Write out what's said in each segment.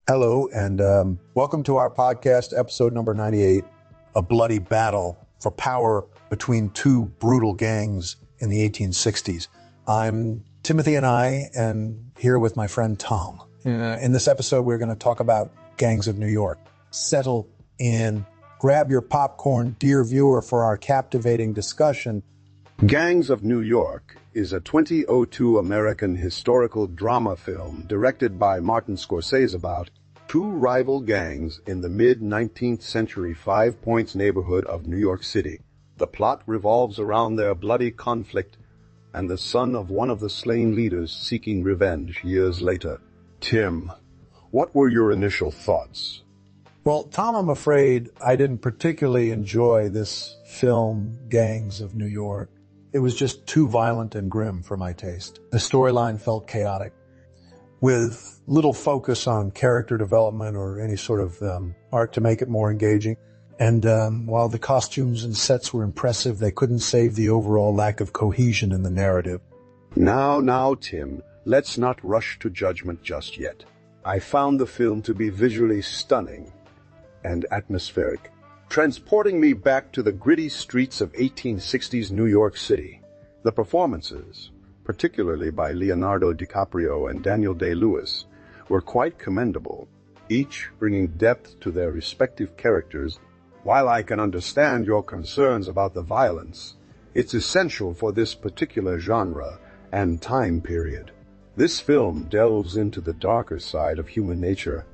Hello, and welcome to our podcast, episode number 98, A Bloody Battle for Power Between Two Brutal Gangs in the 1860s. I'm Timothy and here with my friend Tom. In this episode, we're going to talk about gangs of New York. Settle in, grab your popcorn, dear viewer, for our captivating discussion. Gangs of New York is a 2002 American historical drama film directed by Martin Scorsese about two rival gangs in the mid-19th century Five Points neighborhood of New York City. The plot revolves around their bloody conflict and the son of one of the slain leaders seeking revenge years later. Tim, what were your initial thoughts? Well, Tom, I'm afraid I didn't particularly enjoy this film, Gangs of New York. It was just too violent and grim for my taste. The storyline felt chaotic, with little focus on character development or any sort of art to make it more engaging. And while the costumes and sets were impressive, they couldn't save the overall lack of cohesion in the narrative. Now, Tim, let's not rush to judgment just yet. I found the film to be visually stunning and atmospheric, transporting me back to the gritty streets of 1860s New York City. The performances, particularly by Leonardo DiCaprio and Daniel Day-Lewis, were quite commendable, each bringing depth to their respective characters. While I can understand your concerns about the violence, it's essential for this particular genre and time period. This film delves into the darker side of human nature,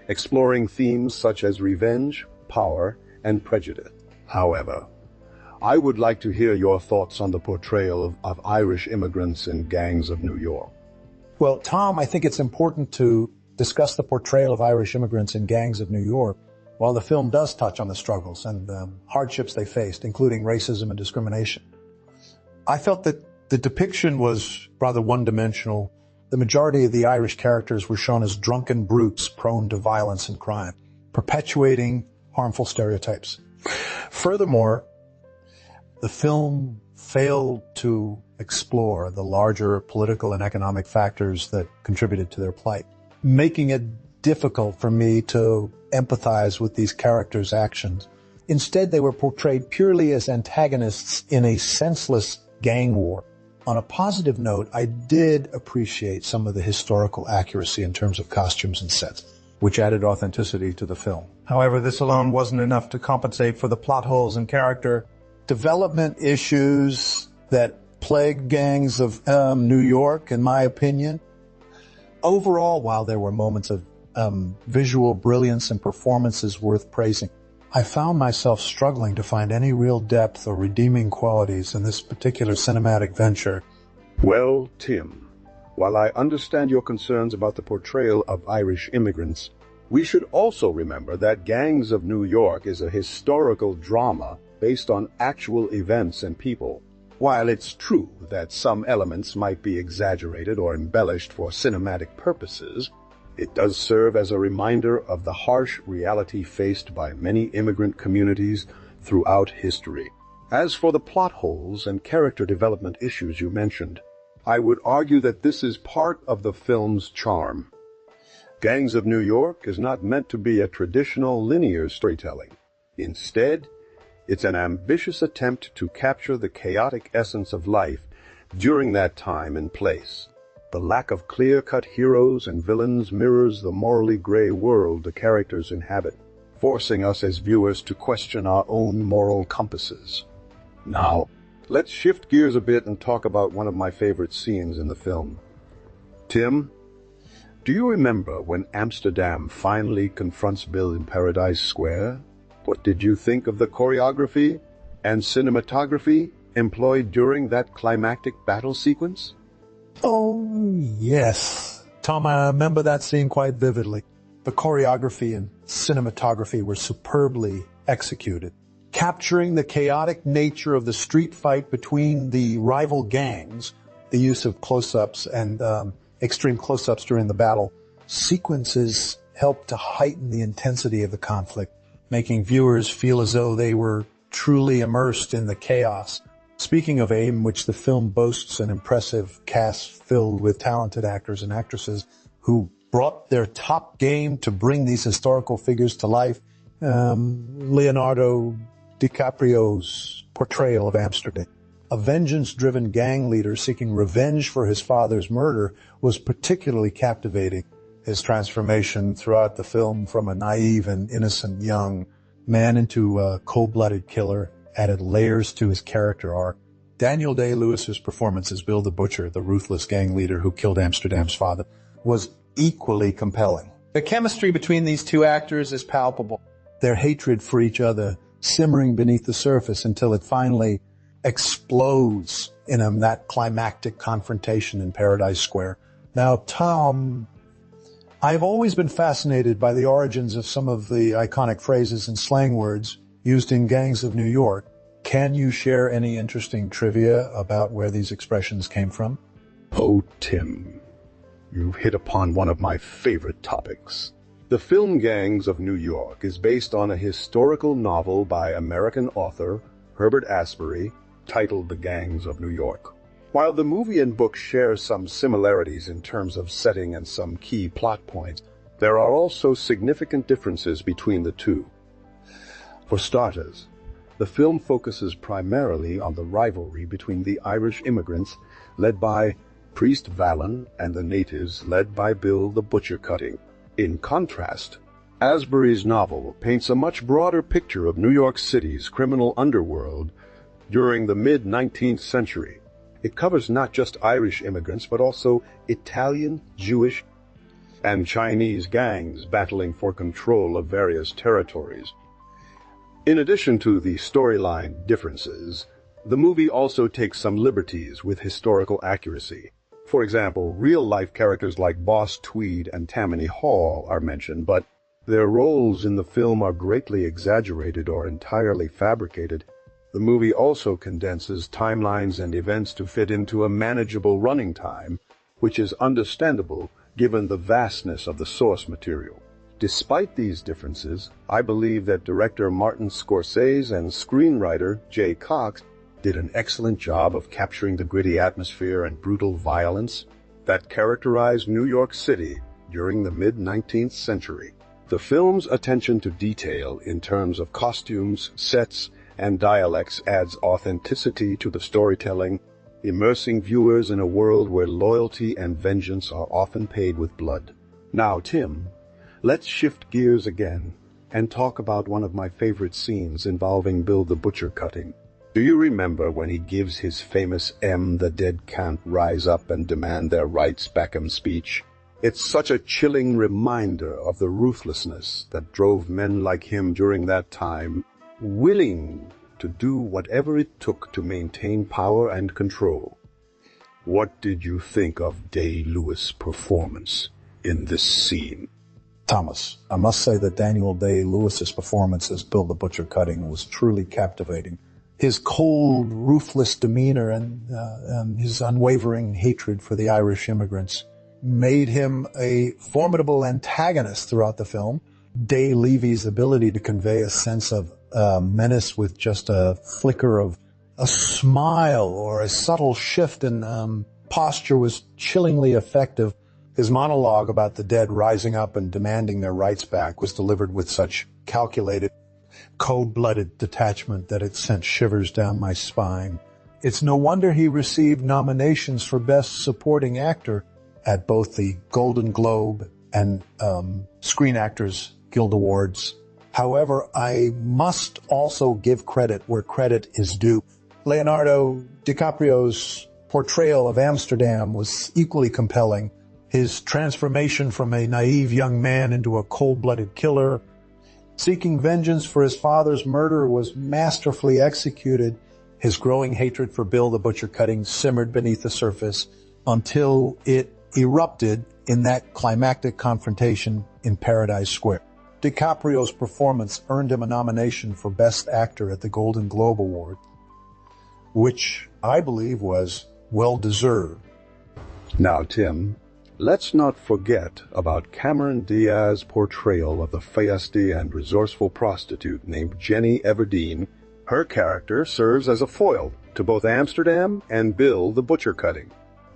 exploring themes such as revenge, power, and prejudice. However, I would like to hear your thoughts on the portrayal of Irish immigrants in Gangs of New York. Well, Tom, I think it's important to discuss the portrayal of Irish immigrants in Gangs of New York. While the film does touch on the struggles and hardships they faced, including racism and discrimination, I felt that the depiction was rather one-dimensional. The majority of the Irish characters were shown as drunken brutes prone to violence and crime, perpetuating harmful stereotypes. Furthermore, the film failed to explore the larger political and economic factors that contributed to their plight, making it difficult for me to empathize with these characters' actions. Instead, they were portrayed purely as antagonists in a senseless gang war. On a positive note, I did appreciate some of the historical accuracy in terms of costumes and sets, which added authenticity to the film. However, this alone wasn't enough to compensate for the plot holes and character development issues that plague Gangs of New York, in my opinion. Overall, while there were moments of visual brilliance and performances worth praising, I found myself struggling to find any real depth or redeeming qualities in this particular cinematic venture. Well, Tim, while I understand your concerns about the portrayal of Irish immigrants, we should also remember that Gangs of New York is a historical drama based on actual events and people. While it's true that some elements might be exaggerated or embellished for cinematic purposes, it does serve as a reminder of the harsh reality faced by many immigrant communities throughout history. As for the plot holes and character development issues you mentioned, I would argue that this is part of the film's charm. Gangs of New York is not meant to be a traditional linear storytelling. Instead, it's an ambitious attempt to capture the chaotic essence of life during that time and place. The lack of clear-cut heroes and villains mirrors the morally gray world the characters inhabit, forcing us as viewers to question our own moral compasses. Now, let's shift gears a bit and talk about one of my favorite scenes in the film. Tim, do you remember when Amsterdam finally confronts Bill in Paradise Square? What did you think of the choreography and cinematography employed during that climactic battle sequence? Oh, yes. Tom, I remember that scene quite vividly. The choreography and cinematography were superbly executed, capturing the chaotic nature of the street fight between the rival gangs. The use of close-ups and extreme close-ups during the battle sequences helped to heighten the intensity of the conflict, making viewers feel as though they were truly immersed in the chaos. Speaking of AIM, which the film boasts an impressive cast filled with talented actors and actresses who brought their top game to bring these historical figures to life. Leonardo DiCaprio's portrayal of Amsterdam. A vengeance-driven gang leader seeking revenge for his father's murder was particularly captivating. His transformation throughout the film from a naive and innocent young man into a cold-blooded killer added layers to his character arc. Daniel Day-Lewis's performance as Bill the Butcher, the ruthless gang leader who killed Amsterdam's father, was equally compelling. The chemistry between these two actors is palpable. Their hatred for each other simmering beneath the surface until it finally explodes in that climactic confrontation in Paradise Square. Now, Tom, I've always been fascinated by the origins of some of the iconic phrases and slang words used in Gangs of New York. Can you share any interesting trivia about where these expressions came from? Oh, Tim, you've hit upon one of my favorite topics. The film Gangs of New York is based on a historical novel by American author Herbert Asbury titled The Gangs of New York. While the movie and book share some similarities in terms of setting and some key plot points, there are also significant differences between the two. For starters, the film focuses primarily on the rivalry between the Irish immigrants led by Priest Vallon and the natives led by Bill the Butcher Cutting. In contrast, Asbury's novel paints a much broader picture of New York City's criminal underworld during the mid-19th century. It covers not just Irish immigrants, but also Italian, Jewish, and Chinese gangs battling for control of various territories. In addition to the storyline differences, the movie also takes some liberties with historical accuracy. For example, real-life characters like Boss Tweed and Tammany Hall are mentioned, but their roles in the film are greatly exaggerated or entirely fabricated. The movie also condenses timelines and events to fit into a manageable running time, which is understandable given the vastness of the source material. Despite these differences, I believe that director Martin Scorsese and screenwriter Jay Cox did an excellent job of capturing the gritty atmosphere and brutal violence that characterized New York City during the mid-19th century. The film's attention to detail in terms of costumes, sets, and dialects adds authenticity to the storytelling, immersing viewers in a world where loyalty and vengeance are often paid with blood. Now, Tim, let's shift gears again and talk about one of my favorite scenes involving Bill the Butcher Cutting. Do you remember when he gives his famous "The dead can't rise up and demand their rights back" speech? It's such a chilling reminder of the ruthlessness that drove men like him during that time, willing to do whatever it took to maintain power and control. What did you think of Day-Lewis' performance in this scene? Thomas, I must say that Daniel Day-Lewis's performance as Bill the Butcher Cutting was truly captivating. His cold, ruthless demeanor and his unwavering hatred for the Irish immigrants made him a formidable antagonist throughout the film. Day Levy's ability to convey a sense of menace with just a flicker of a smile or a subtle shift in posture was chillingly effective. His monologue about the dead rising up and demanding their rights back was delivered with such calculated, cold-blooded detachment that it sent shivers down my spine. It's no wonder he received nominations for Best Supporting Actor at both the Golden Globe and Screen Actors Guild Awards. However, I must also give credit where credit is due. Leonardo DiCaprio's portrayal of Amsterdam was equally compelling. His transformation from a naive young man into a cold-blooded killer, seeking vengeance for his father's murder, was masterfully executed. His growing hatred for Bill the Butcher Cutting simmered beneath the surface until it erupted in that climactic confrontation in Paradise Square. DiCaprio's performance earned him a nomination for Best Actor at the Golden Globe Award, which I believe was well-deserved. Now, Tim, let's not forget about Cameron Diaz's portrayal of the feisty and resourceful prostitute named Jenny Everdeen. Her character serves as a foil to both Amsterdam and Bill the Butcher Cutting.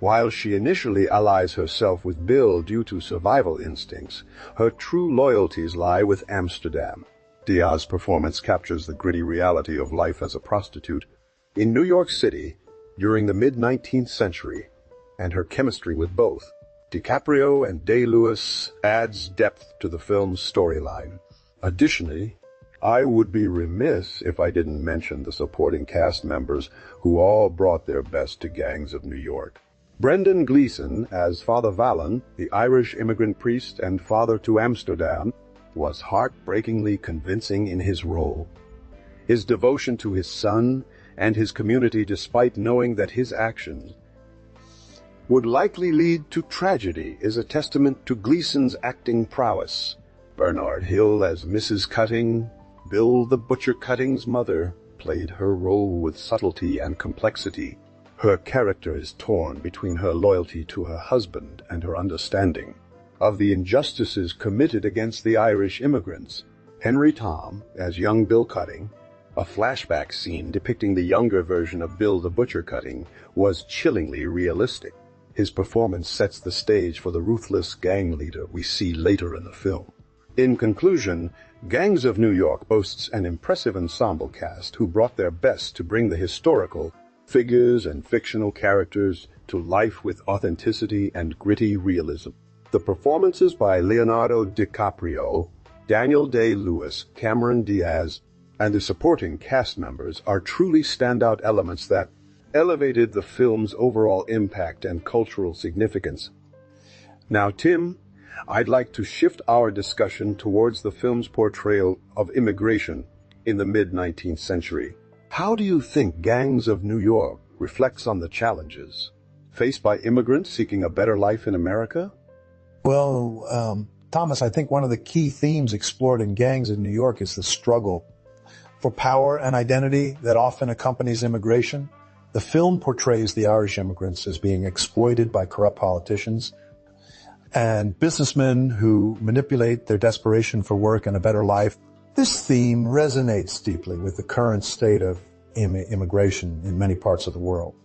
While she initially allies herself with Bill due to survival instincts, her true loyalties lie with Amsterdam. Diaz's performance captures the gritty reality of life as a prostitute in New York City during the mid-19th century, and her chemistry with both DiCaprio and Day-Lewis adds depth to the film's storyline. Additionally, I would be remiss if I didn't mention the supporting cast members who all brought their best to Gangs of New York. Brendan Gleeson as Father Vallon, the Irish immigrant priest and father to Amsterdam, was heartbreakingly convincing in his role. His devotion to his son and his community, despite knowing that his actions would likely lead to tragedy, is a testament to Gleeson's acting prowess. Bernard Hill as Mrs. Cutting, Bill the Butcher Cutting's mother, played her role with subtlety and complexity. Her character is torn between her loyalty to her husband and her understanding of the injustices committed against the Irish immigrants. Henry Tom as young Bill Cutting, a flashback scene depicting the younger version of Bill the Butcher Cutting, was chillingly realistic. His performance sets the stage for the ruthless gang leader we see later in the film. In conclusion, Gangs of New York boasts an impressive ensemble cast who brought their best to bring the historical figures and fictional characters to life with authenticity and gritty realism. The performances by Leonardo DiCaprio, Daniel Day-Lewis, Cameron Diaz, and the supporting cast members are truly standout elements that elevated the film's overall impact and cultural significance. Now, Tim, I'd like to shift our discussion towards the film's portrayal of immigration in the mid-19th century. How do you think Gangs of New York reflects on the challenges faced by immigrants seeking a better life in America? Well, Thomas, I think one of the key themes explored in Gangs of New York is the struggle for power and identity that often accompanies immigration. The film portrays the Irish immigrants as being exploited by corrupt politicians and businessmen who manipulate their desperation for work and a better life. This theme resonates deeply with the current state of immigration in many parts of the world,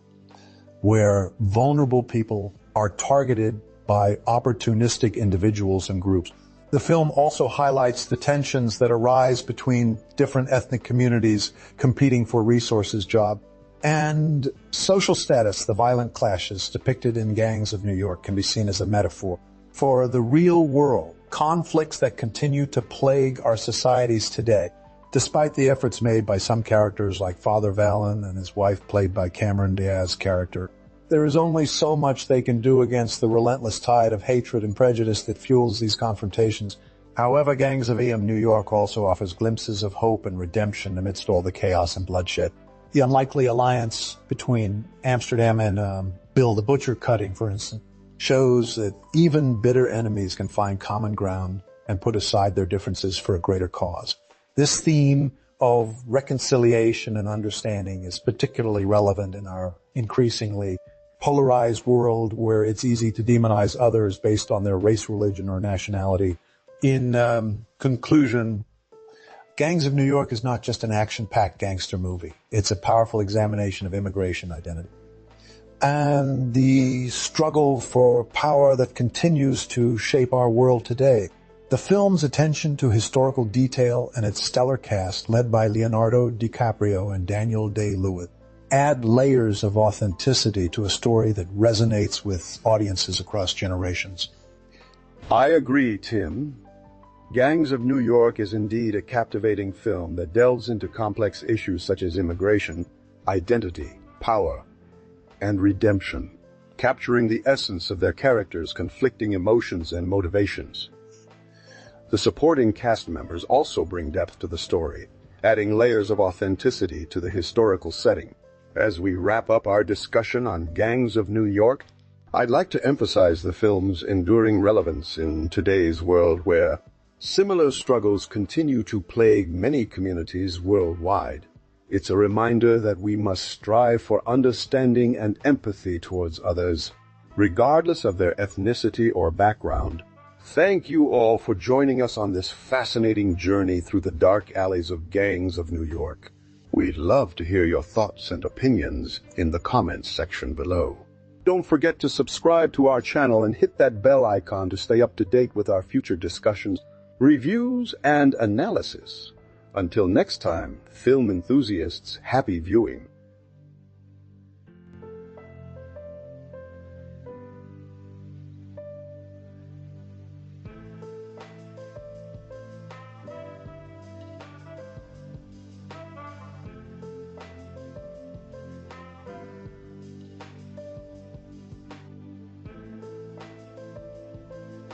where vulnerable people are targeted by opportunistic individuals and groups. The film also highlights the tensions that arise between different ethnic communities competing for resources, jobs, and social status. The violent clashes depicted in Gangs of New York can be seen as a metaphor for the real world, conflicts that continue to plague our societies today. Despite the efforts made by some characters like Father Vallon and his wife, played by Cameron Diaz's character, there is only so much they can do against the relentless tide of hatred and prejudice that fuels these confrontations. However, Gangs of New York also offers glimpses of hope and redemption amidst all the chaos and bloodshed. The unlikely alliance between Amsterdam and Bill the Butcher Cutting, for instance, shows that even bitter enemies can find common ground and put aside their differences for a greater cause. This theme of reconciliation and understanding is particularly relevant in our increasingly polarized world where it's easy to demonize others based on their race, religion, or nationality. In conclusion, Gangs of New York is not just an action-packed gangster movie. It's a powerful examination of immigration identity and the struggle for power that continues to shape our world today. The film's attention to historical detail and its stellar cast, led by Leonardo DiCaprio and Daniel Day-Lewis, add layers of authenticity to a story that resonates with audiences across generations. I agree, Tim. Gangs of New York is indeed a captivating film that delves into complex issues such as immigration, identity, power, and redemption, capturing the essence of their characters' conflicting emotions and motivations. The supporting cast members also bring depth to the story, adding layers of authenticity to the historical setting. As we wrap up our discussion on Gangs of New York, I'd like to emphasize the film's enduring relevance in today's world where similar struggles continue to plague many communities worldwide. It's a reminder that we must strive for understanding and empathy towards others, regardless of their ethnicity or background. Thank you all for joining us on this fascinating journey through the dark alleys of Gangs of New York. We'd love to hear your thoughts and opinions in the comments section below. Don't forget to subscribe to our channel and hit that bell icon to stay up to date with our future discussions, reviews, and analysis. Until next time, film enthusiasts, happy viewing.